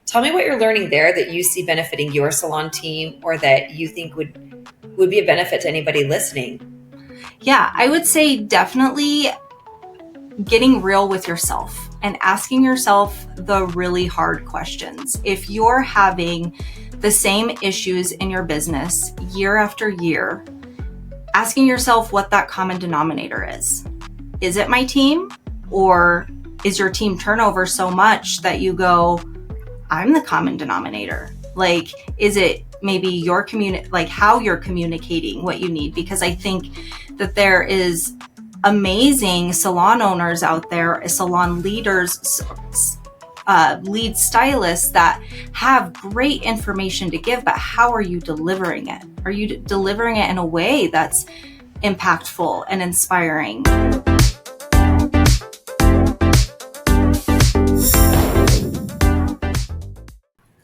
Tell me what you're learning there that you see benefiting your salon team or that you think would be a benefit to anybody listening. Yeah, I would say definitely getting real with yourself and asking yourself the really hard questions. If you're having the same issues in your business year after year, asking yourself what that common denominator is. Is it my team? Or is your team turnover so much that you go, I'm the common denominator? Like, is it maybe your like how you're communicating what you need? Because I think that there is amazing salon owners out there, salon leaders, lead stylists that have great information to give, but how are you delivering it? Are you delivering it in a way that's impactful and inspiring?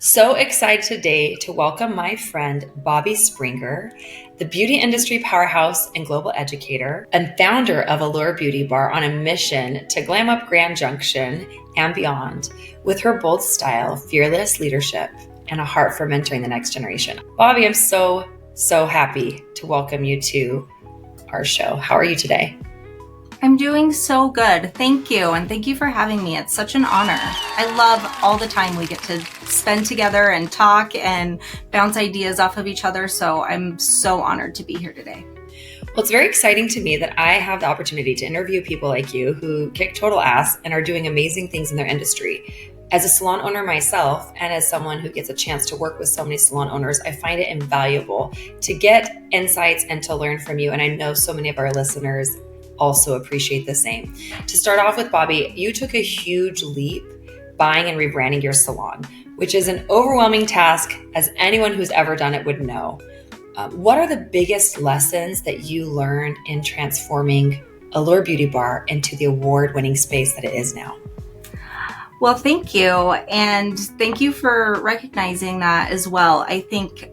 So excited today to welcome my friend, Bobbi Springer, the beauty industry powerhouse and global educator and founder of Allure Beauty Bar, on a mission to glam up Grand Junction and beyond with her bold style, fearless leadership, and a heart for mentoring the next generation. Bobbi, I'm so happy to welcome you to our show. How are you today? I'm doing so good. Thank you. And thank you for having me. It's such an honor. I love all the time we get to spend together and talk and bounce ideas off of each other. So I'm so honored to be here today. Well, it's very exciting to me that I have the opportunity to interview people like you who kick total ass and are doing amazing things in their industry. As a salon owner myself, and as someone who gets a chance to work with so many salon owners, I find it invaluable to get insights and to learn from you. And I know so many of our listeners also appreciate the same. To start off with, Bobbi, you took a huge leap buying and rebranding your salon, which is an overwhelming task, as anyone who's ever done it would know. What are the biggest lessons that you learned in transforming Allure Beauty Bar into the award-winning space that it is now? Well, thank you. And thank you for recognizing that as well. I think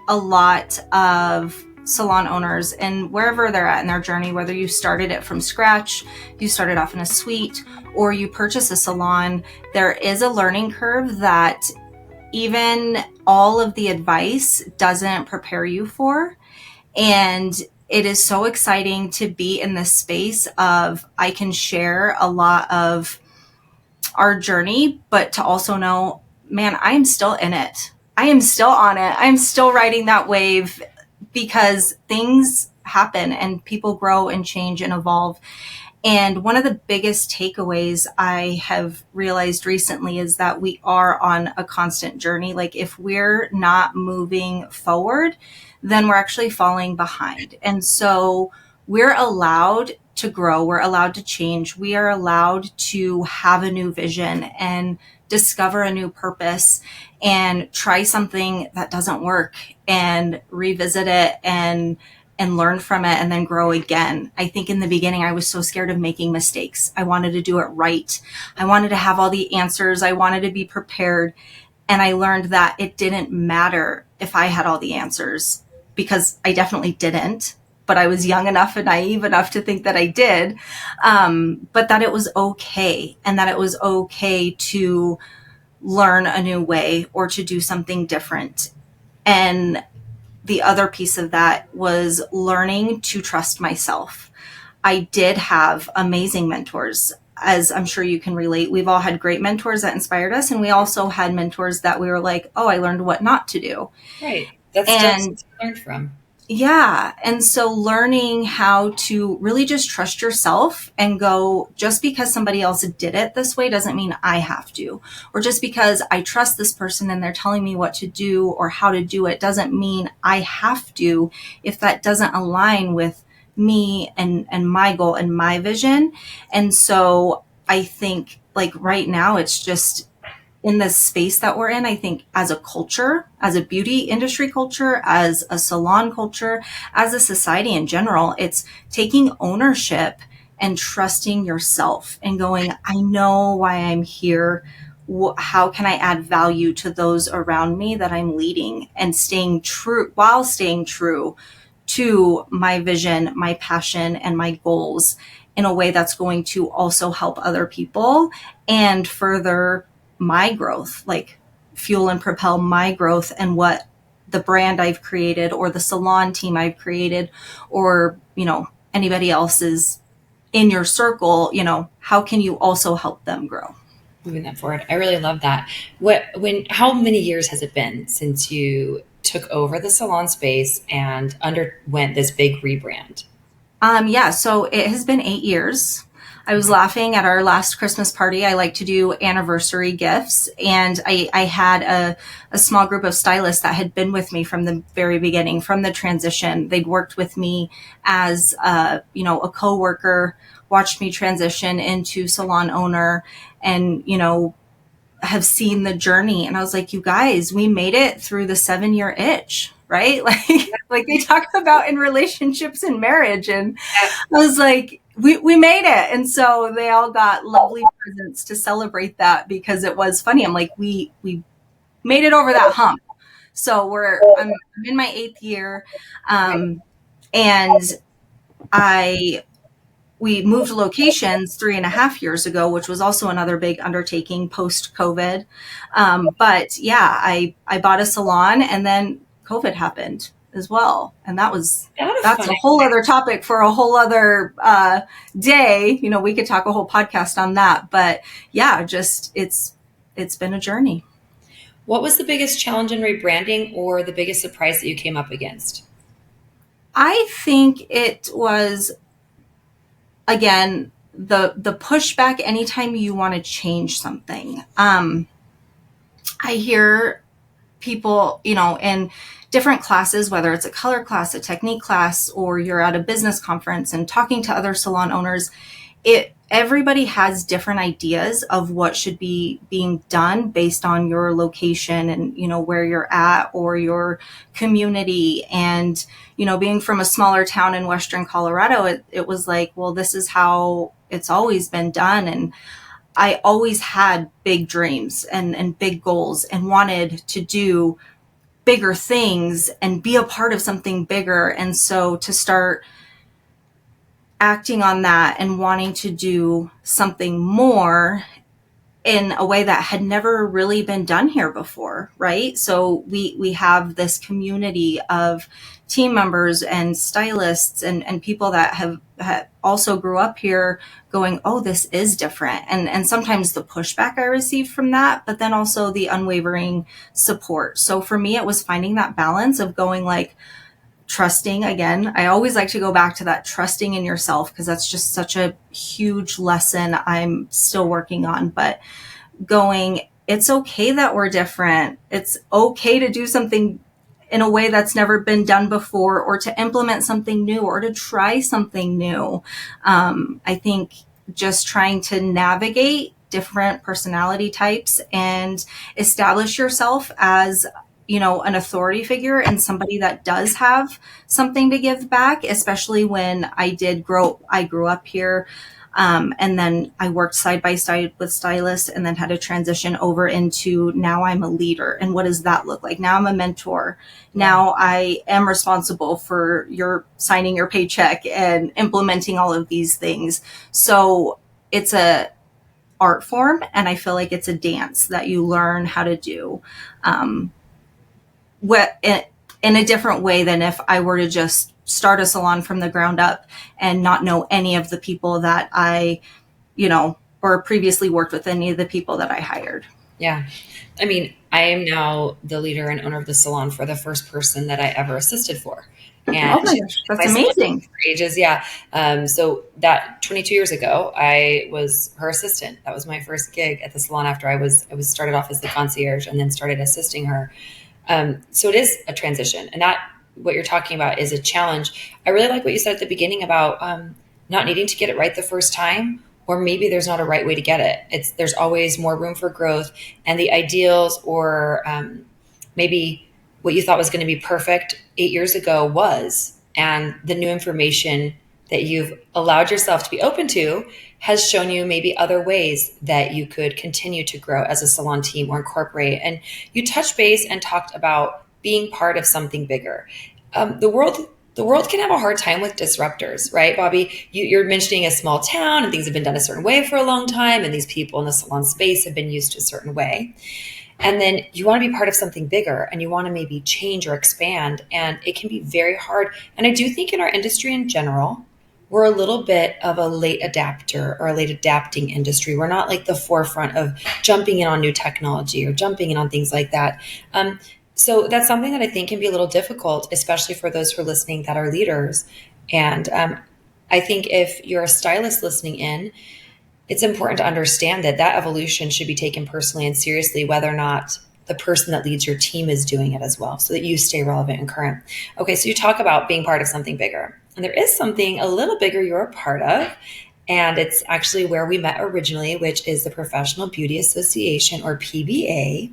a lot of salon owners, and wherever they're at in their journey, whether you started it from scratch, you started off in a suite, or you purchase a salon, there is a learning curve that even all of the advice doesn't prepare you for. And it is so exciting to be in this space of, I can share a lot of our journey, but to also know, man, I am still in it. I am still on it. I'm still riding that wave, because things happen and people grow and change and evolve. And one of the biggest takeaways I have realized recently is that we are on a constant journey. Like, if we're not moving forward, then we're actually falling behind. And so we're allowed to grow. We're allowed to change. We are allowed to have a new vision and discover a new purpose and try something that doesn't work and revisit it and learn from it and then grow again. I think in the beginning, I was so scared of making mistakes. I wanted to do it right. I wanted to have all the answers. I wanted to be prepared. And I learned that it didn't matter if I had all the answers, because I definitely didn't. But I was young enough and naive enough to think that I did, but that it was okay, and that it was okay to learn a new way or to do something different. And the other piece of that was learning to trust myself. I did have amazing mentors, as I'm sure you can relate. We've all had great mentors that inspired us, and we also had mentors that we were like, oh, I learned what not to do. Right. That's just to learn from. Yeah. And so learning how to really just trust yourself and go, just because somebody else did it this way doesn't mean I have to, or just because I trust this person and they're telling me what to do or how to do it doesn't mean I have to, if that doesn't align with me and my goal and my vision. And so I think, like, right now, it's just in this space that we're in, I think as a culture, as a beauty industry culture, as a salon culture, as a society in general, it's taking ownership and trusting yourself and going, I know why I'm here. How can I add value to those around me that I'm leading, and staying true to my vision, my passion, and my goals in a way that's going to also help other people and further my growth, like fuel and propel my growth and what the brand I've created or the salon team I've created or, anybody else's in your circle, how can you also help them grow? Moving that forward. I really love that. How many years has it been since you took over the salon space and underwent this big rebrand? Yeah, so it has been 8 years. I was laughing at our last Christmas party. I like to do anniversary gifts, and I had a small group of stylists that had been with me from the very beginning, from the transition. They'd worked with me as a coworker, watched me transition into salon owner, and have seen the journey. And I was like, you guys, we made it through the 7-year itch, right? Like they talk about in relationships and marriage. And I was like, we made it. And so they all got lovely presents to celebrate that because it was funny. I'm like, we made it over that hump. So I'm in my 8th year. And we moved locations 3.5 years ago, which was also another big undertaking post COVID. But yeah, I bought a salon and then COVID happened as well. And that's a whole other topic for a whole other day. We could talk a whole podcast on that, but yeah, just it's been a journey. What was the biggest challenge in rebranding or the biggest surprise that you came up against? I think it was, again, the pushback anytime you want to change something. I hear people, in different classes, whether it's a color class, a technique class, or you're at a business conference and talking to other salon owners, everybody has different ideas of what should be being done based on your location and, where you're at or your community. And, being from a smaller town in Western Colorado, it was like, well, this is how it's always been done. And I always had big dreams and big goals and wanted to do bigger things and be a part of something bigger. And so to start acting on that and wanting to do something more in a way that had never really been done here before, right? So we have this community of team members and stylists and people that have also grew up here going, oh, this is different. And sometimes the pushback I received from that, but then also the unwavering support. So for me, it was finding that balance of going like, trusting again. I always like to go back to that trusting in yourself because that's just such a huge lesson I'm still working on. But going, it's okay that we're different. It's okay to do something in a way that's never been done before or to implement something new or to try something new. I think just trying to navigate different personality types and establish yourself as an authority figure and somebody that does have something to give back, especially when I grew up here. And then I worked side by side with stylists and then had to transition over into now I'm a leader. And what does that look like? Now I'm a mentor. Now I am responsible for signing your paycheck and implementing all of these things. So it's a art form. And I feel like it's a dance that you learn how to do. In a different way than if I were to just start a salon from the ground up and not know any of the people that I, or previously worked with any of the people that I hired. Yeah. I mean, I am now the leader and owner of the salon for the first person that I ever assisted for. And oh my gosh, that's amazing. Ages, yeah. So that 22 years ago, I was her assistant. That was my first gig at the salon after I was started off as the concierge and then started assisting her. So it is a transition, and that what you're talking about is a challenge. I really like what you said at the beginning about not needing to get it right the first time, or maybe there's not a right way to get it. There's always more room for growth, and the ideals or maybe what you thought was going to be perfect 8 years ago was, and the new information that you've allowed yourself to be open to has shown you maybe other ways that you could continue to grow as a salon team or incorporate. And you touched base and talked about being part of something bigger. The world the world can have a hard time with disruptors, right, Bobbi? You're mentioning a small town and things have been done a certain way for a long time, and these people in the salon space have been used to a certain way. And then you want to be part of something bigger and you want to maybe change or expand. And it can be very hard. And I do think in our industry in general, we're a little bit of a late adapter or a late adapting industry. We're not like the forefront of jumping in on new technology or jumping in on things like that. So that's something that I think can be a little difficult, especially for those who are listening that are leaders. And I think if you're a stylist listening in, it's important to understand that that evolution should be taken personally and seriously, whether or not the person that leads your team is doing it as well, so that you stay relevant and current. Okay, so you talk about being part of something bigger. And there is something a little bigger you're a part of. And it's actually where we met originally, which is the Professional Beauty Association, or PBA.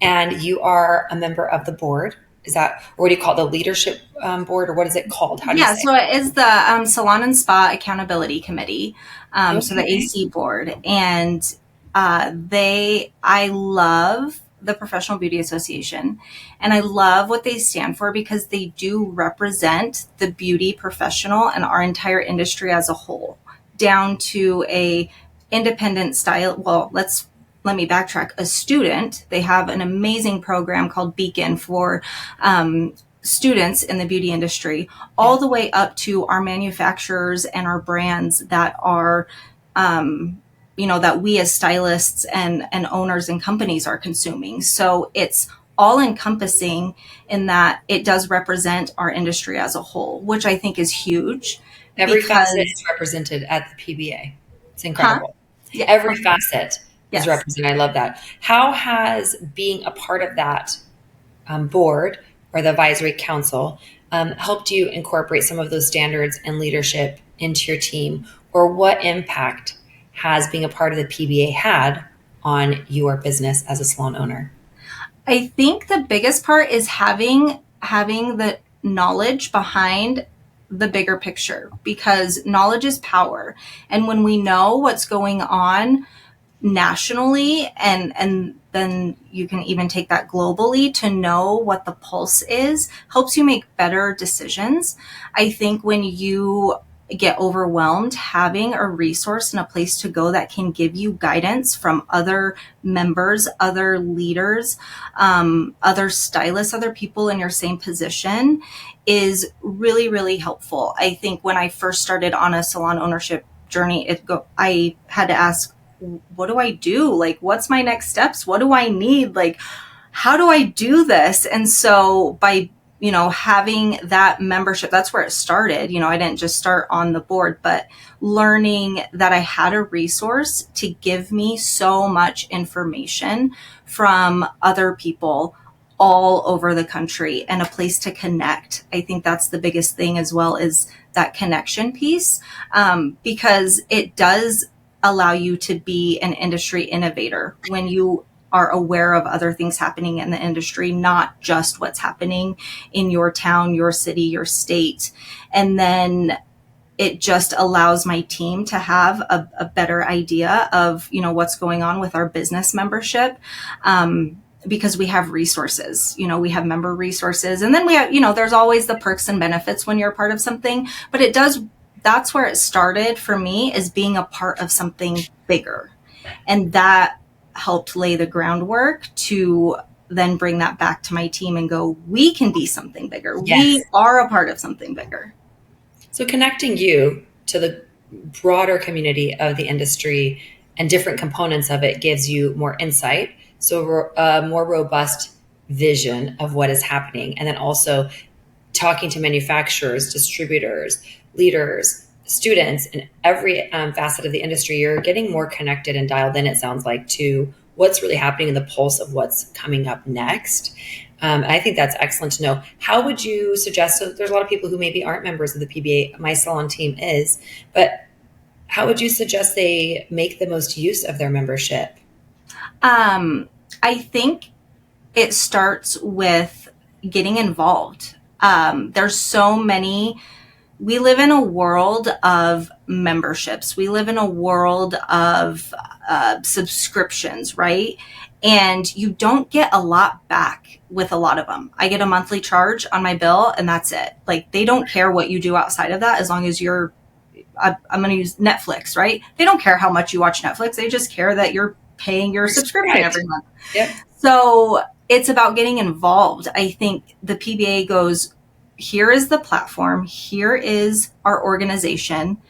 And you are a member of the board. Is that, or what do you call it, the leadership board, or what is it called? How do you say So it is the Salon and Spa Accountability Committee, so the Okay. AC board. And I love the Professional Beauty Association, and I love what they stand for because they do represent the beauty professional and our entire industry as a whole, down to a independent style. Well, let me backtrack. A student, they have an amazing program called Beacon for students in the beauty industry, all the way up to our manufacturers and our brands that are, that we as stylists and owners and companies are consuming. So it's all encompassing in that it does represent our industry as a whole, which I think is huge. Every facet Because, is represented at the PBA. It's huh? incredible. Yeah. Every facet is Yes. represented. I love that. How has being a part of that board or the advisory council helped you incorporate some of those standards and leadership into your team? Or what impact has being a part of the PBA had on your business as a salon owner? I think the biggest part is having the knowledge behind the bigger picture, because knowledge is power. And when we know what's going on nationally, and then you can even take that globally, to know what the pulse is, helps you make better decisions. I think when you get overwhelmed, having a resource and a place to go that can give you guidance from other members, other leaders, other stylists, other people in your same position is really, really helpful. I think when I first started on a salon ownership journey, I had to ask, what do I do? Like, what's my next steps? What do I need? Like, how do I do this? And so by, having that membership, that's where it started. I didn't just start on the board, but learning that I had a resource to give me so much information from other people all over the country and a place to connect. I think that's the biggest thing, as well as that connection piece, because it does allow you to be an industry innovator when you are aware of other things happening in the industry, not just what's happening in your town, your city, your state. And then it just allows my team to have a better idea of, what's going on with our business membership. Because we have resources, we have member resources. And then we have, there's always the perks and benefits when you're a part of something, but that's where it started for me, is being a part of something bigger. And that helped lay the groundwork to then bring that back to my team and go, we can be something bigger. Yes. We are a part of something bigger. So connecting you to the broader community of the industry and different components of it gives you more insight. So a more robust vision of what is happening. And then also talking to manufacturers, distributors, leaders, students, and every facet of the industry, you're getting more connected and dialed in, it sounds like, to what's really happening in the pulse of what's coming up next. I think that's excellent to know. How would you suggest, so there's a lot of people who maybe aren't members of the PBA, my salon team is, but how would you suggest they make the most use of their membership? I think it starts with getting involved. There's so many. We live in a world of memberships. We live in a world of subscriptions, right? and you don't get a lot back with a lot of them. I get a monthly charge on my bill and that's it. Like, they don't care what you do outside of that, as long as I'm going to use Netflix, right? They don't care how much you watch Netflix. They just care that you're paying your subscription every month. Yep. So it's about getting involved. I think the PBA goes, here is the platform. Here is our organization.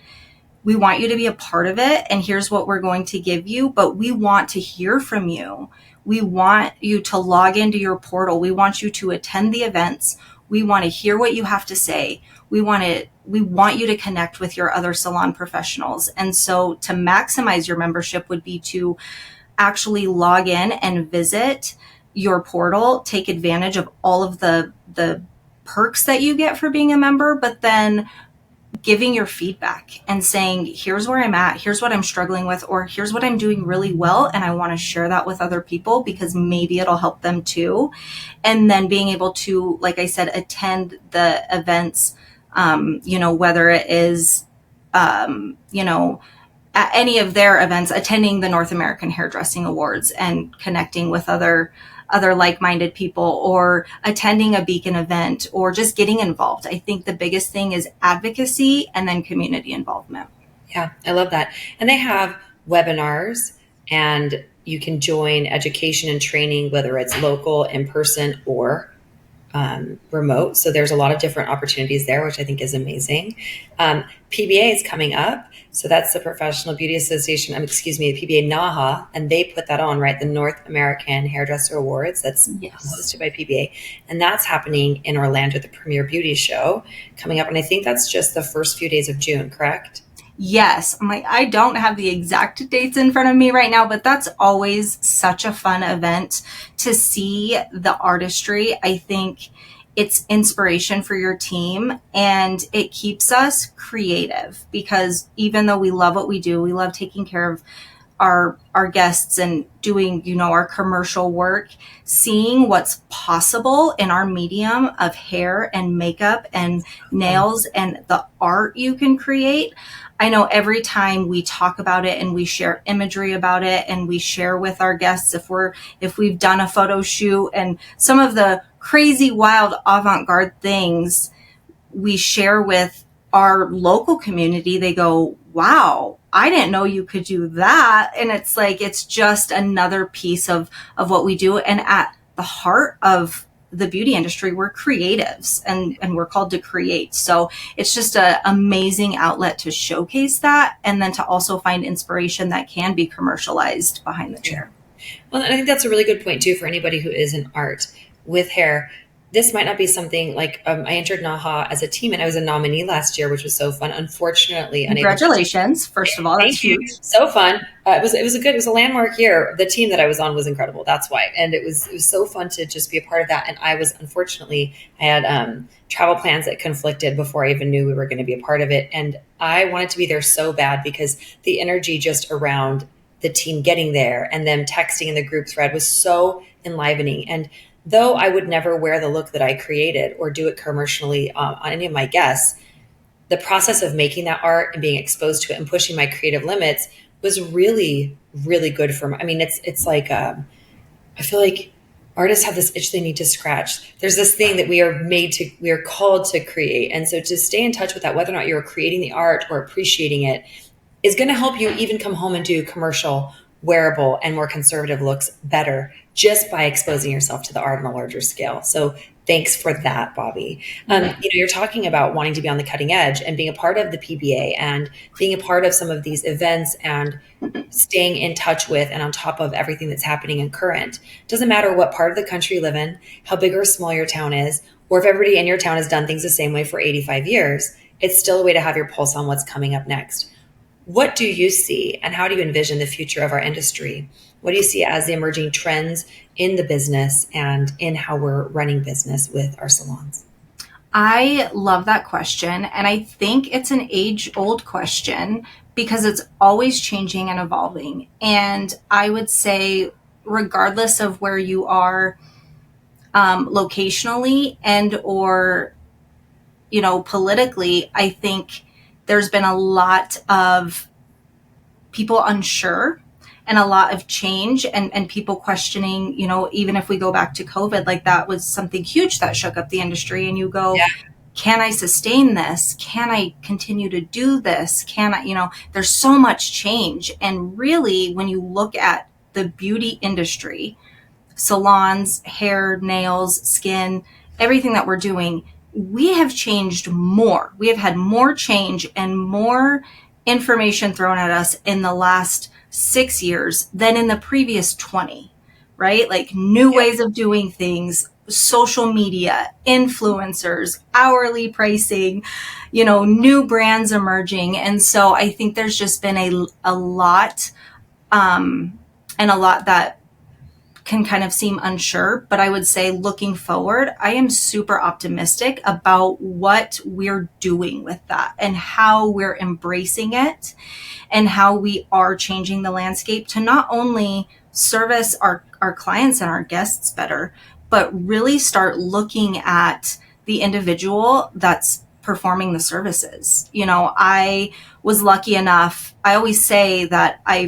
We want you to be a part of it. And here's what we're going to give you. But we want to hear from you. We want you to log into your portal. We want you to attend the events. We want to hear what you have to say. We want you to connect with your other salon professionals. And so to maximize your membership would be to actually log in and visit your portal, take advantage of all of the perks that you get for being a member, but then giving your feedback and saying, here's where I'm at, here's what I'm struggling with, or here's what I'm doing really well, and I want to share that with other people because maybe it'll help them too. And then being able to, like I said, attend the events, whether it is, at any of their events, attending the North American Hairdressing Awards and connecting with other like-minded people, or attending a Beacon event, or just getting involved. I think the biggest thing is advocacy and then community involvement. Yeah, I love that. And they have webinars, and you can join education and training, whether it's local, in person, or remote. So there's a lot of different opportunities there, which I think is amazing. PBA is coming up. So that's the Professional Beauty Association, the PBA NAHA, and they put that on, right? The North American Hairdresser Awards. That's hosted by PBA. And that's happening in Orlando, the Premier Beauty Show coming up. And I think that's just the first few days of June, correct? Yes. I don't have the exact dates in front of me right now, but that's always such a fun event to see the artistry. I think it's inspiration for your team, and it keeps us creative, because even though we love what we do, we love taking care of our guests and doing, our commercial work, seeing what's possible in our medium of hair and makeup and nails and the art you can create. I know every time we talk about it and we share imagery about it and we share with our guests if we've done a photo shoot and some of the crazy, wild, avant-garde things we share with our local community, they go, wow, I didn't know you could do that. And it's like, it's just another piece of what we do. And at the heart of the beauty industry, we're creatives and we're called to create. So it's just an amazing outlet to showcase that, and then to also find inspiration that can be commercialized behind the chair. Well, I think that's a really good point too for anybody who is in art with hair. This might not be something like I entered NAHA as a team, and I was a nominee last year, which was so fun. Unfortunately, congratulations! First of all, that's huge. So fun. It was a landmark year. The team that I was on was incredible. That's why, and it was so fun to just be a part of that. And I had travel plans that conflicted before I even knew we were going to be a part of it, and I wanted to be there so bad because the energy just around the team getting there and them texting in the group thread was so enlivening. And though I would never wear the look that I created or do it commercially on any of my guests, the process of making that art and being exposed to it and pushing my creative limits was really, really good for me. I mean, it's like, I feel like artists have this itch they need to scratch. There's this thing that we are called to create. And so to stay in touch with that, whether or not you're creating the art or appreciating it, is going to help you even come home and do commercial, wearable, and more conservative looks better just by exposing yourself to the art on a larger scale. So thanks for that, Bobbi. You're talking about wanting to be on the cutting edge and being a part of the PBA and being a part of some of these events and staying in touch with and on top of everything that's happening in current. Doesn't matter what part of the country you live in, how big or small your town is, or if everybody in your town has done things the same way for 85 years, it's still a way to have your pulse on what's coming up next. What do you see, and how do you envision the future of our industry? What do you see as the emerging trends in the business and in how we're running business with our salons? I love that question. And I think it's an age-old question because it's always changing and evolving. And I would say, regardless of where you are locationally and or, politically, I think there's been a lot of people unsure and a lot of change, and people questioning, even if we go back to COVID, like that was something huge that shook up the industry. And you go, Yeah. can I sustain this? Can I continue to do this? Can I, there's so much change. And really, when you look at the beauty industry, salons, hair, nails, skin, everything that we're doing, we have changed more. We have had more change and more information thrown at us in the last 6 years than in the previous 20, right? Like new ways of doing things, social media, influencers, hourly pricing, new brands emerging. And so I think there's just been a lot, and a lot that can kind of seem unsure, but I would say looking forward, I am super optimistic about what we're doing with that and how we're embracing it and how we are changing the landscape to not only service our clients and our guests better, but really start looking at the individual that's performing the services. I was lucky enough. I always say that I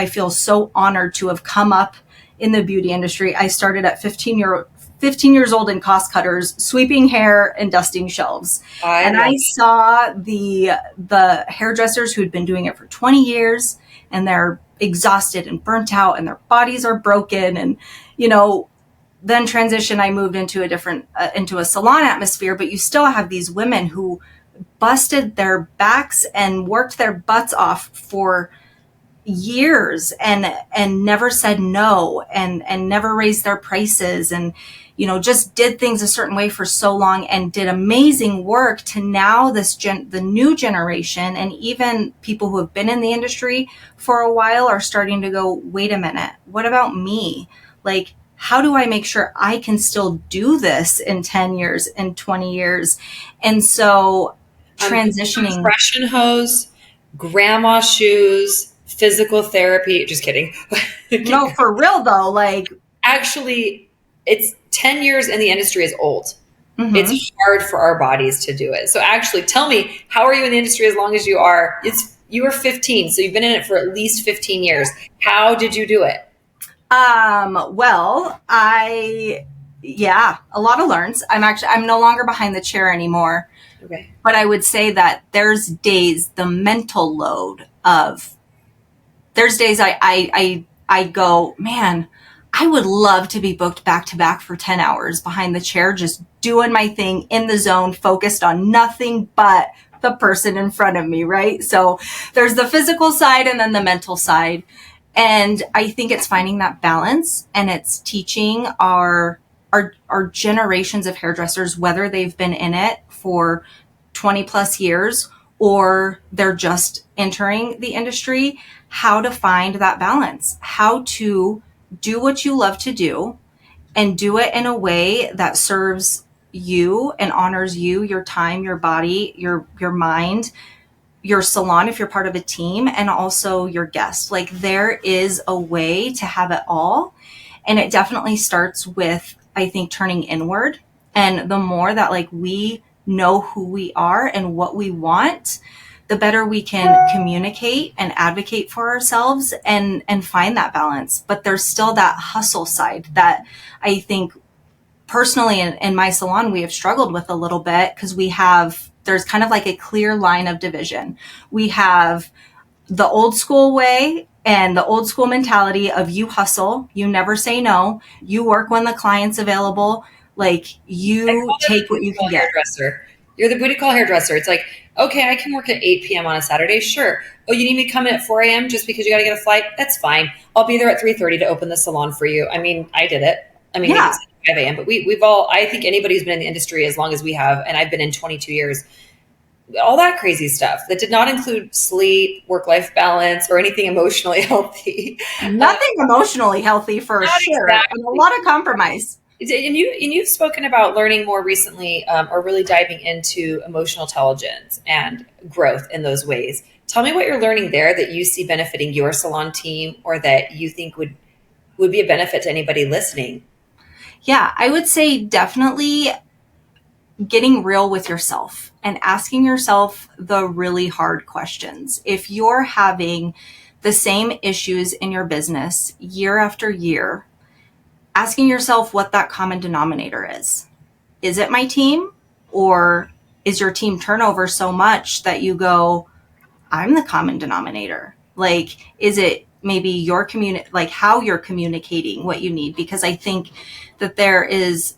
feel so honored to have come up in the beauty industry. I started at 15 years old in cost cutters, sweeping hair and dusting shelves. I saw the hairdressers who'd been doing it for 20 years, and they're exhausted and burnt out and their bodies are broken. And, then transition, I moved into into a salon atmosphere, but you still have these women who busted their backs and worked their butts off for years and never said no and never raised their prices and just did things a certain way for so long and did amazing work, to now the new generation, and even people who have been in the industry for a while are starting to go, wait a minute, what about me? Like, how do I make sure I can still do this in 10 years and 20 years? And so transitioning. Compression hose, grandma shoes, physical therapy. Just kidding. No, for real though. Like, actually, it's 10 years in the industry is old. Mm-hmm. It's hard for our bodies to do it. So actually, tell me, how are you in the industry as long as you are? You were 15, so you've been in it for at least 15 years. How did you do it? Well, a lot of learns. I'm no longer behind the chair anymore. Okay. But I would say that there's days, the mental load of, there's days I go, man, I would love to be booked back to back for 10 hours behind the chair, just doing my thing in the zone, focused on nothing but the person in front of me, right? So there's the physical side and then the mental side. And I think it's finding that balance, and it's teaching our generations of hairdressers, whether they've been in it for 20 plus years or they're just entering the industry, how to find that balance, how to do what you love to do and do it in a way that serves you and honors you, your time, your body, your mind, your salon if you're part of a team, and also your guests. Like, there is a way to have it all. And it definitely starts with, I think, turning inward. And the more that we know who we are and what we want, the better we can communicate and advocate for ourselves and find that balance. But there's still that hustle side that I think personally in my salon, we have struggled with a little bit, because there's kind of like a clear line of division. We have the old school way and the old school mentality of you hustle, you never say no, you work when the client's available, you take what you can get. Hairdresser. You're the booty call hairdresser. It's like, okay, I can work at 8 p.m. on a Saturday. Sure. Oh, you need me to come in at 4 a.m. just because you got to get a flight? That's fine. I'll be there at 3:30 to open the salon for you. I mean, I did it. I mean, Yeah. It's 5 a.m., but we've all, I think anybody who's been in the industry as long as we have, and I've been in 22 years, all that crazy stuff that did not include sleep, work-life balance, or anything emotionally healthy. Nothing emotionally healthy for sure. Exactly. And a lot of compromise. And you've spoken about learning more recently, or really diving into emotional intelligence and growth in those ways. Tell me what you're learning there that you see benefiting your salon team, or that you think would be a benefit to anybody listening. Yeah, I would say definitely getting real with yourself and asking yourself the really hard questions. If you're having the same issues in your business year after year, asking yourself what that common denominator is. Is it my team? Or is your team turnover so much that you go, I'm the common denominator? Like, is it maybe your like how you're communicating what you need? Because I think that there is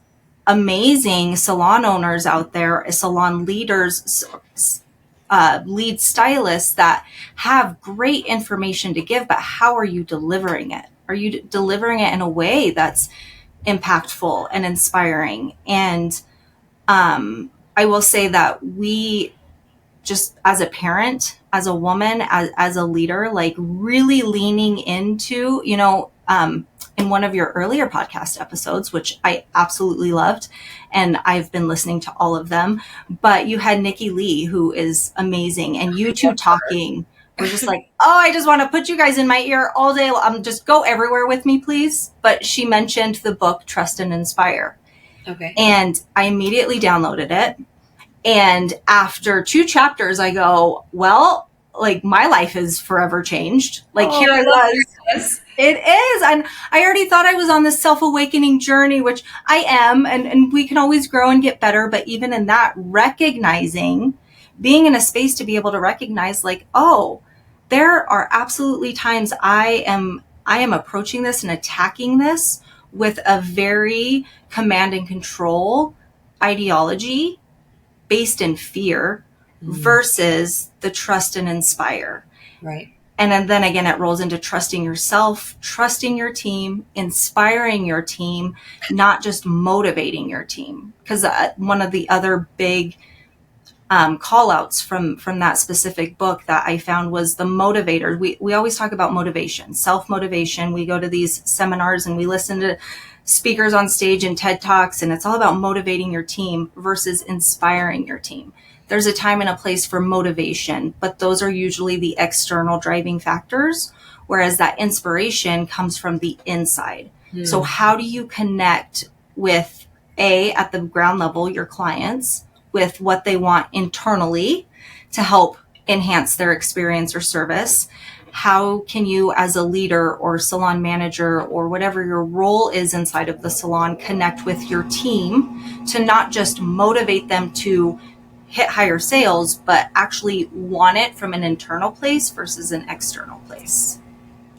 amazing salon owners out there, salon leaders, lead stylists that have great information to give, but how are you delivering it? Are you delivering it in a way that's impactful and inspiring? And I will say that we just, as a parent, as a woman, as a leader, like really leaning into, in one of your earlier podcast episodes, which I absolutely loved, and I've been listening to all of them, but you had Nikki Lee, who is amazing, and you two talking were just like, oh, I just want to put you guys in my ear all day. Just go everywhere with me, please. But she mentioned the book Trust and Inspire. Okay. And I immediately downloaded it. And after 2 chapters, I go, well, like my life is forever changed. Like here I was. It is. And I already thought I was on this self-awakening journey, which I am. And we can always grow and get better. But even in that, recognizing, being in a space to be able to recognize like, oh, there are absolutely times I am approaching this and attacking this with a very command and control ideology based in fear versus the trust and inspire. Right. And then again, it rolls into trusting yourself, trusting your team, inspiring your team, not just motivating your team. Because one of the other big call outs from that specific book that I found was the motivator. We always talk about motivation, self-motivation. We go to these seminars and we listen to speakers on stage and TED Talks, and it's all about motivating your team versus inspiring your team. There's a time and a place for motivation, but those are usually the external driving factors, whereas that inspiration comes from the inside. So how do you connect with, at the ground level, your clients with what they want internally to help enhance their experience or service? How can you, as a leader or salon manager or whatever your role is inside of the salon, connect with your team to not just motivate them to hit higher sales, but actually want it from an internal place versus an external place?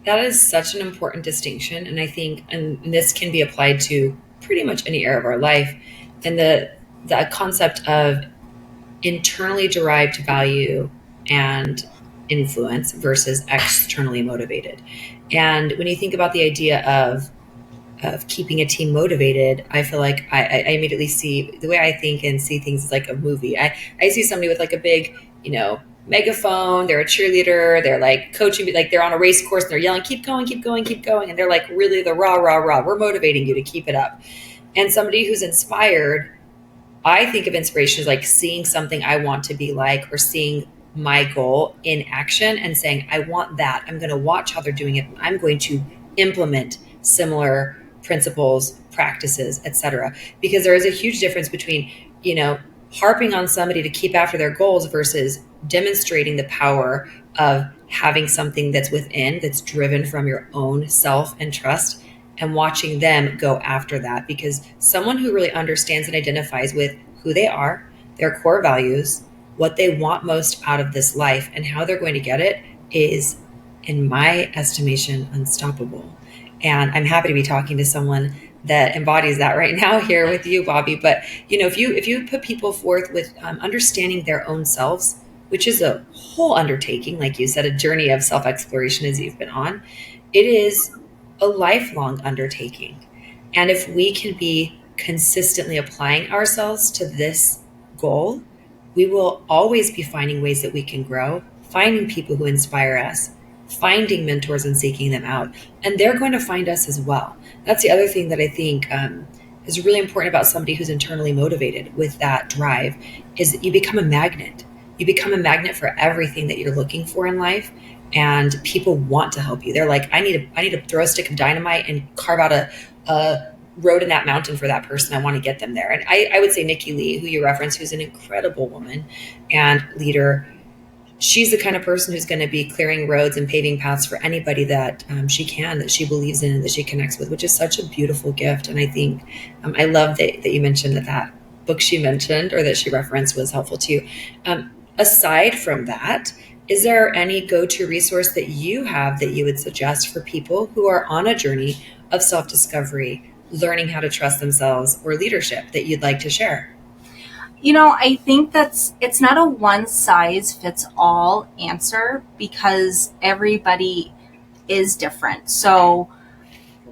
That is such an important distinction. And I think, and this can be applied to pretty much any area of our life, and the concept of internally derived value and influence versus externally motivated. And when you think about the idea of keeping a team motivated, I feel like I immediately see, the way I think and see things is like a movie. I see somebody with like a big, megaphone, they're a cheerleader, they're like coaching, like they're on a race course and they're yelling, keep going, keep going, keep going. And they're like really the rah, rah, rah, we're motivating you to keep it up. And somebody who's inspired, I think of inspiration as like seeing something I want to be like, or seeing my goal in action and saying, I want that. I'm going to watch how they're doing it. I'm going to implement similar principles, practices, etc. Because there is a huge difference between, harping on somebody to keep after their goals versus demonstrating the power of having something that's within, that's driven from your own self and trust, and watching them go after that. Because someone who really understands and identifies with who they are, their core values, what they want most out of this life, and how they're going to get it is, in my estimation, unstoppable. And I'm happy to be talking to someone that embodies that right now here with you, Bobbi. But if you put people forth with understanding their own selves, which is a whole undertaking, like you said, a journey of self-exploration as you've been on, it is a lifelong undertaking. And if we can be consistently applying ourselves to this goal, we will always be finding ways that we can grow, finding people who inspire us, finding mentors and seeking them out. And they're going to find us as well. That's the other thing that I think is really important about somebody who's internally motivated with that drive, is that you become a magnet. You become a magnet for everything that you're looking for in life. And people want to help you. They're like, I need to throw a stick of dynamite and carve out a road in that mountain for that person. I want to get them there. And I would say Nikki Lee, who you referenced, who's an incredible woman and leader, she's the kind of person who's going to be clearing roads and paving paths for anybody that she can, that she believes in, that she connects with, which is such a beautiful gift. And I think I love that you mentioned that book she mentioned or that she referenced was helpful to you. Aside from that, is there any go-to resource that you have that you would suggest for people who are on a journey of self-discovery, learning how to trust themselves, or leadership that you'd like to share? I think it's not a one size fits all answer because everybody is different. So,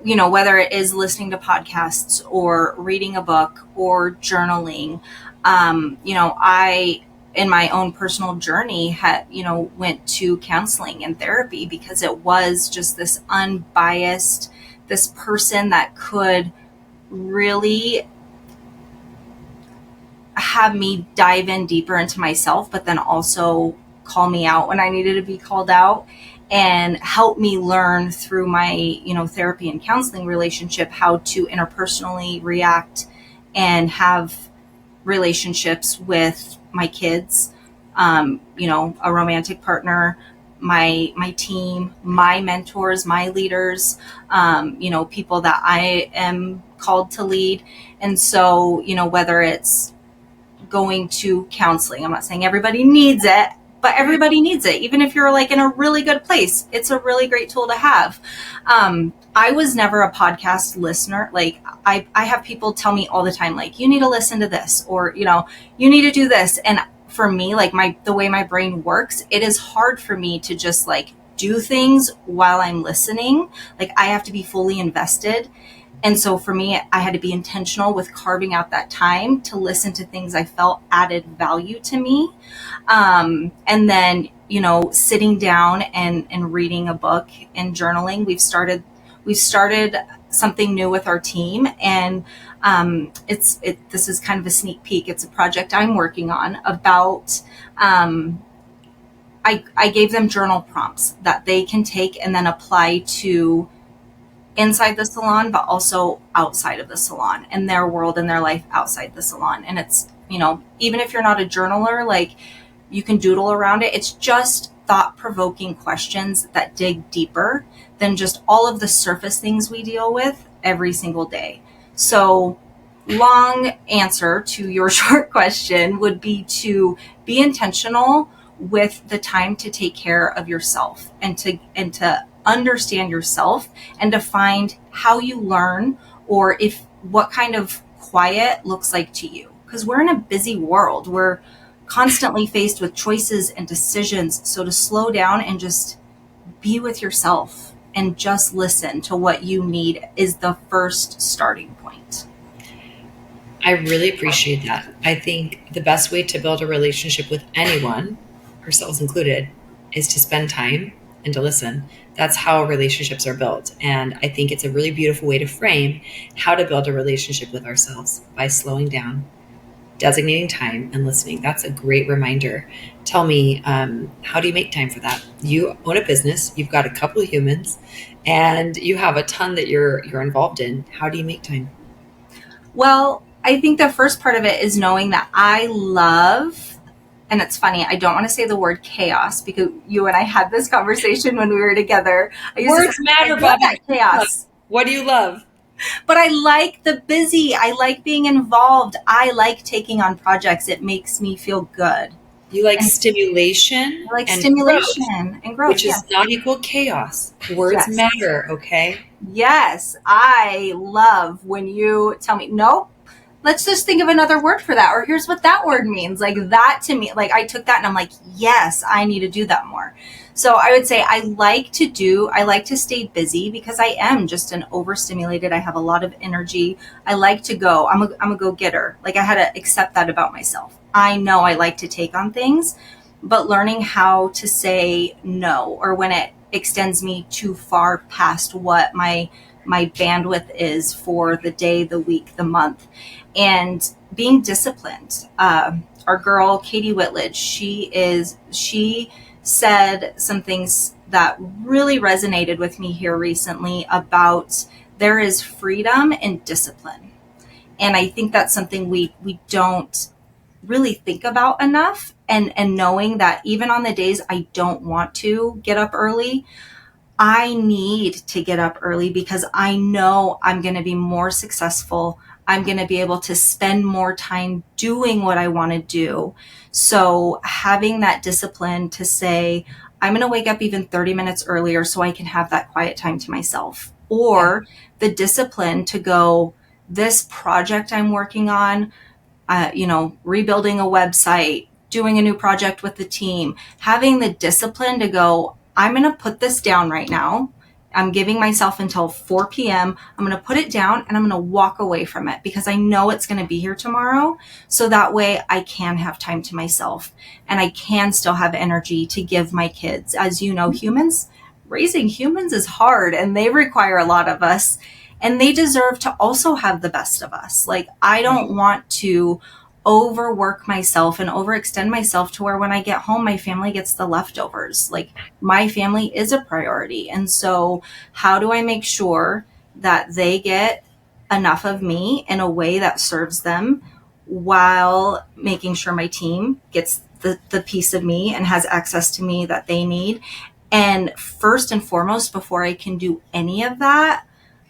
whether it is listening to podcasts or reading a book or journaling, I, in my own personal journey, went to counseling and therapy because it was just this unbiased, this person that could really have me dive in deeper into myself, but then also call me out when I needed to be called out and help me learn through my, therapy and counseling relationship, how to interpersonally react and have relationships with my kids, a romantic partner, my team, my mentors, my leaders, people that I am called to lead. And so, whether it's going to counseling, I'm not saying everybody needs it, but everybody needs it. Even if you're like in a really good place, it's a really great tool to have. I was never a podcast listener. Like I have people tell me all the time, like, you need to listen to this, or, you need to do this. And for me, like the way my brain works, it is hard for me to just like do things while I'm listening. Like I have to be fully invested. And so for me, I had to be intentional with carving out that time to listen to things I felt added value to me. And then, sitting down and reading a book and journaling. We've started something new with our team, and this is kind of a sneak peek. It's a project I'm working on about, I gave them journal prompts that they can take and then apply to inside the salon, but also outside of the salon, in their world and their life outside the salon. And it's, even if you're not a journaler, like you can doodle around it. It's just thought-provoking questions that dig deeper than just all of the surface things we deal with every single day. So long answer to your short question would be to be intentional with the time to take care of yourself and to understand yourself and to find how you learn, or what kind of quiet looks like to you. Because we're in a busy world. We're constantly faced with choices and decisions. So to slow down and just be with yourself and just listen to what you need is the first starting point. I really appreciate that. I think the best way to build a relationship with anyone, ourselves included, is to spend time and to listen. That's how relationships are built. And I think it's a really beautiful way to frame how to build a relationship with ourselves by slowing down, designating time, and listening. That's a great reminder. Tell me, how do you make time for that? You own a business, you've got a couple of humans, and you have a ton that you're involved in. How do you make time? Well, I think the first part of it is knowing that I love, and it's funny, I don't want to say the word chaos because you and I had this conversation when we were together. Words matter, Bobbi. Chaos. What do you love? But I like the busy. I like being involved. I like taking on projects. It makes me feel good. You like stimulation. I like stimulation and growth. Which is not equal chaos. Words matter, okay? Yes. I love when you tell me, nope, let's just think of another word for that. Or here's what that word means. Like that to me, like I took that and I'm like, yes, I need to do that more. So I would say I like to stay busy because I am just an overstimulated. I have a lot of energy. I like to go. I'm a go-getter. Like I had to accept that about myself. I know I like to take on things, but learning how to say no, or when it extends me too far past what my bandwidth is for the day, the week, the month, and being disciplined. Our girl, Katie Whitledge, she said some things that really resonated with me here recently about there is freedom in discipline. And I think that's something we don't really think about enough, and knowing that even on the days I don't want to get up early, I need to get up early because I know I'm going to be more successful. I'm going to be able to spend more time doing what I want to do. So having that discipline to say, I'm going to wake up even 30 minutes earlier so I can have that quiet time to myself. Or the discipline to go, this project I'm working on, rebuilding a website, doing a new project with the team, having the discipline to go, I'm going to put this down right now. I'm giving myself until 4 p.m. I'm going to put it down and I'm going to walk away from it because I know it's going to be here tomorrow. So that way I can have time to myself and I can still have energy to give my kids. As you know, raising humans is hard and they require a lot of us, and they deserve to also have the best of us. Like, I don't want to overwork myself and overextend myself to where when I get home, my family gets the leftovers. Like, my family is a priority. And so how do I make sure that they get enough of me in a way that serves them while making sure my team gets the piece of me and has access to me that they need? And first and foremost, before I can do any of that,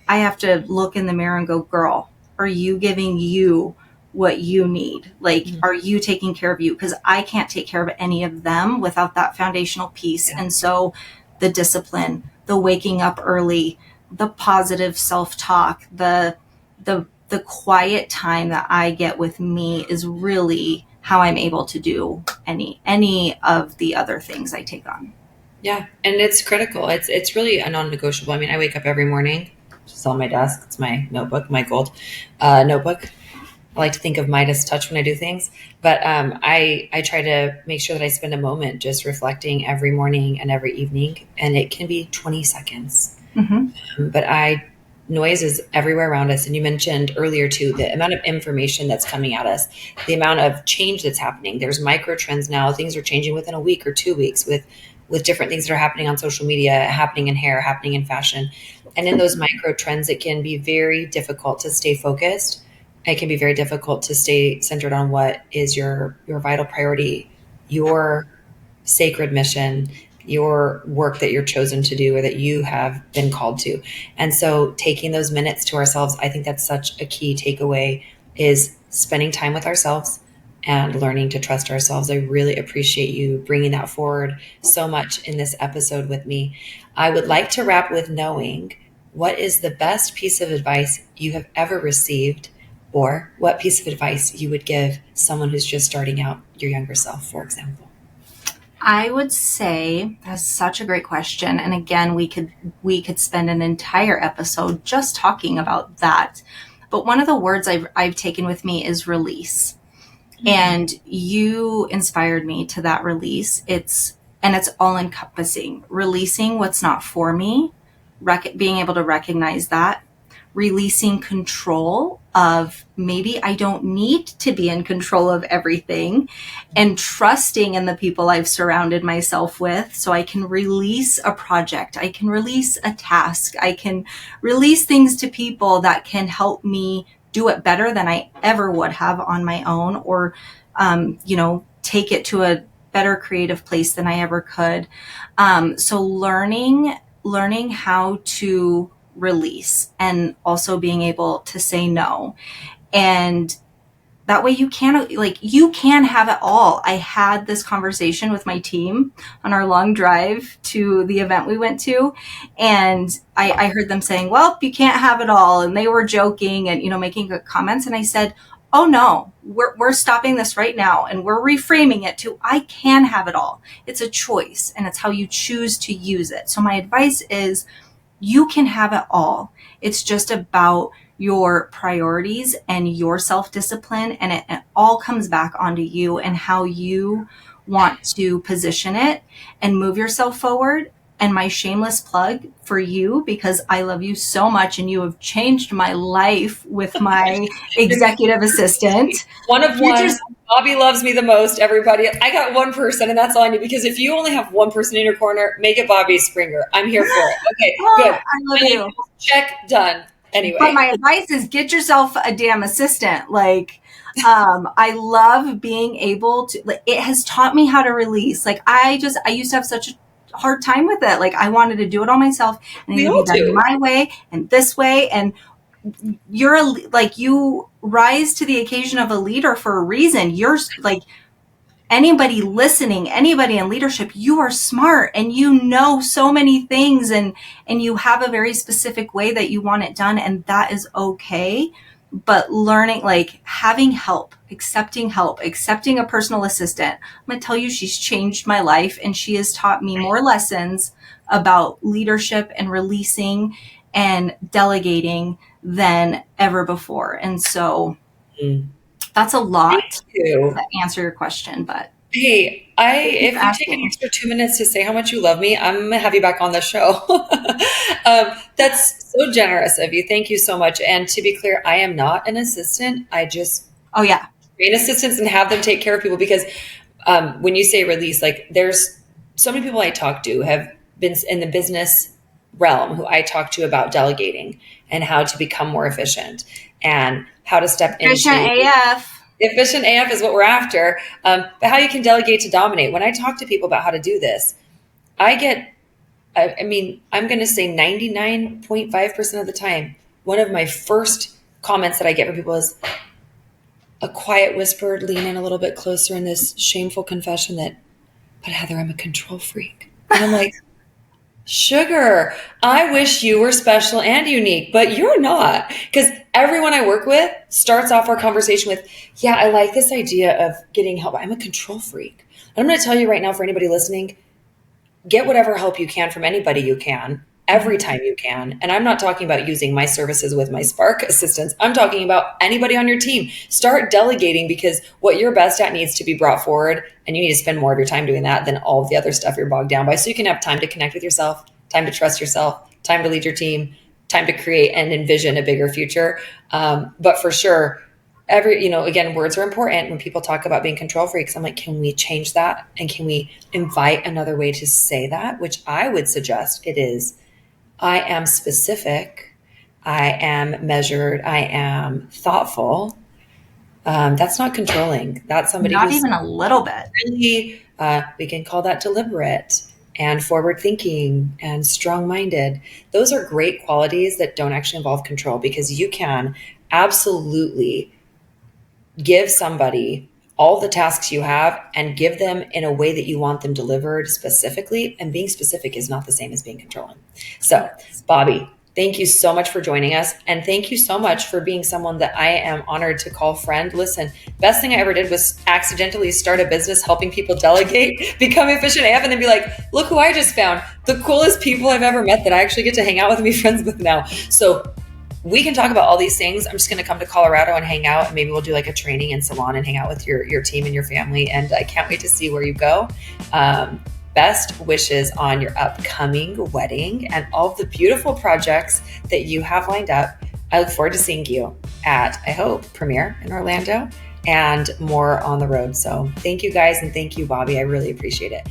I have to look in the mirror and go, girl, are you giving you what you need? Like, are you taking care of you? Because I can't take care of any of them without that foundational piece. Yeah. And so the discipline, the waking up early, the positive self-talk, the quiet time that I get with me is really how I'm able to do any of the other things I take on. Yeah. And it's critical. It's really a non-negotiable. I mean, I wake up every morning, just on my desk. It's my notebook, my gold notebook. I like to think of Midas touch when I do things, but I try to make sure that I spend a moment just reflecting every morning and every evening, and it can be 20 seconds. Mm-hmm. But noise is everywhere around us. And you mentioned earlier too, the amount of information that's coming at us, the amount of change that's happening. There's micro trends now. Things are changing within a week or 2 weeks with different things that are happening on social media, happening in hair, happening in fashion. And in those micro trends, it can be very difficult to stay focused. It can be very difficult to stay centered on what is your vital priority, your sacred mission, your work that you're chosen to do or that you have been called to. And so taking those minutes to ourselves, I think that's such a key takeaway, is spending time with ourselves and learning to trust ourselves. I really appreciate you bringing that forward so much in this episode with me. I would like to wrap with knowing, what is the best piece of advice you have ever received, or what piece of advice you would give someone who's just starting out, your younger self, for example? I would say that's such a great question. And again, we could spend an entire episode just talking about that. But one of the words I've taken with me is release. Mm-hmm. And you inspired me to that release. It's all encompassing, releasing what's not for me, being able to recognize that, releasing control of maybe I don't need to be in control of everything, and trusting in the people I've surrounded myself with so I can release a project, I can release a task, I can release things to people that can help me do it better than I ever would have on my own, or, take it to a better creative place than I ever could. So learning how to release, and also being able to say no. And that way you can have it all. I had this conversation with my team on our long drive to the event we went to, and I heard them saying, well, you can't have it all. And they were joking and, making good comments. And I said, oh no, we're stopping this right now. And we're reframing it to, I can have it all. It's a choice, and it's how you choose to use it. So my advice is, you can have it all. It's just about your priorities and your self-discipline. And it all comes back onto you and how you want to position it and move yourself forward. And my shameless plug for you, because I love you so much and you have changed my life with my executive assistant. One of one. Bobbi loves me the most, everybody. I got one person, and that's all I need, because if you only have one person in your corner, make it Bobbi Springer. I'm here for it. Okay, good. I love you. Check, done. But Anyway. my advice is get yourself a damn assistant. Like, I love being able to, like, it has taught me how to release. Like, I used to have such a hard time with it. Like, I wanted to do it all myself and it We needed to all be done do. my way and this way. And you rise to the occasion of a leader for a reason. You're like, anybody listening, anybody in leadership, you are smart and you know so many things, and you have a very specific way that you want it done, and that is okay. But learning, like having help, accepting a personal assistant. I'm going to tell you, she's changed my life and she has taught me more lessons about leadership and releasing and delegating than ever before. And so Mm. that's a Thank lot you. to answer your question, but Hey, thank you for if you take an asking. extra 2 minutes to say how much you love me, I'm gonna have you back on the show. That's so generous of you. Thank you so much. And to be clear, I am not an assistant. I just Oh yeah. train assistants and have them take care of people because when you say release, like there's so many people I talk to have been in the business realm who I talk to about delegating and how to become more efficient and how to step Efficient into AF. efficient AF is what we're after. But how you can delegate to dominate. When I talk to people about how to do this, I get, I mean, I'm going to say 99.5% of the time, one of my first comments that I get from people is a quiet whisper, lean in a little bit closer in this shameful confession that, but Heather, I'm a control freak. And I'm like, sugar, I wish you were special and unique, but you're not. Because everyone I work with starts off our conversation with, yeah, I like this idea of getting help. I'm a control freak. And I'm going to tell you right now, for anybody listening, get whatever help you can from anybody you can every time you can. And I'm not talking about using my services with my Spark assistants. I'm talking about anybody on your team. Start delegating because what you're best at needs to be brought forward. And you need to spend more of your time doing that than all of the other stuff you're bogged down by. So you can have time to connect with yourself, time to trust yourself, time to lead your team, time to create and envision a bigger future. But for sure, again, words are important when people talk about being control freaks. I'm like, can we change that? And can we invite another way to say that? Which I would suggest it is, I am specific. I am measured. I am thoughtful. That's not controlling. That's somebody Not who's even a little bit. really, we can call that deliberate and forward thinking and strong minded. Those are great qualities that don't actually involve control because you can absolutely give somebody all the tasks you have and give them in a way that you want them delivered specifically. And being specific is not the same as being controlling. So, Bobbi, thank you so much for joining us. And thank you so much for being someone that I am honored to call friend. Listen, best thing I ever did was accidentally start a business helping people delegate, become efficient AF, and then be like, look who I just found. The coolest people I've ever met that I actually get to hang out with and be friends with now. So we can talk about all these things. I'm just going to come to Colorado and hang out, and maybe we'll do like a training and salon and hang out with your team and your family. And I can't wait to see where you go. Best wishes on your upcoming wedding and all of the beautiful projects that you have lined up. I look forward to seeing you at, I hope, Premiere in Orlando and more on the road. So thank you guys. And thank you, Bobbi. I really appreciate it.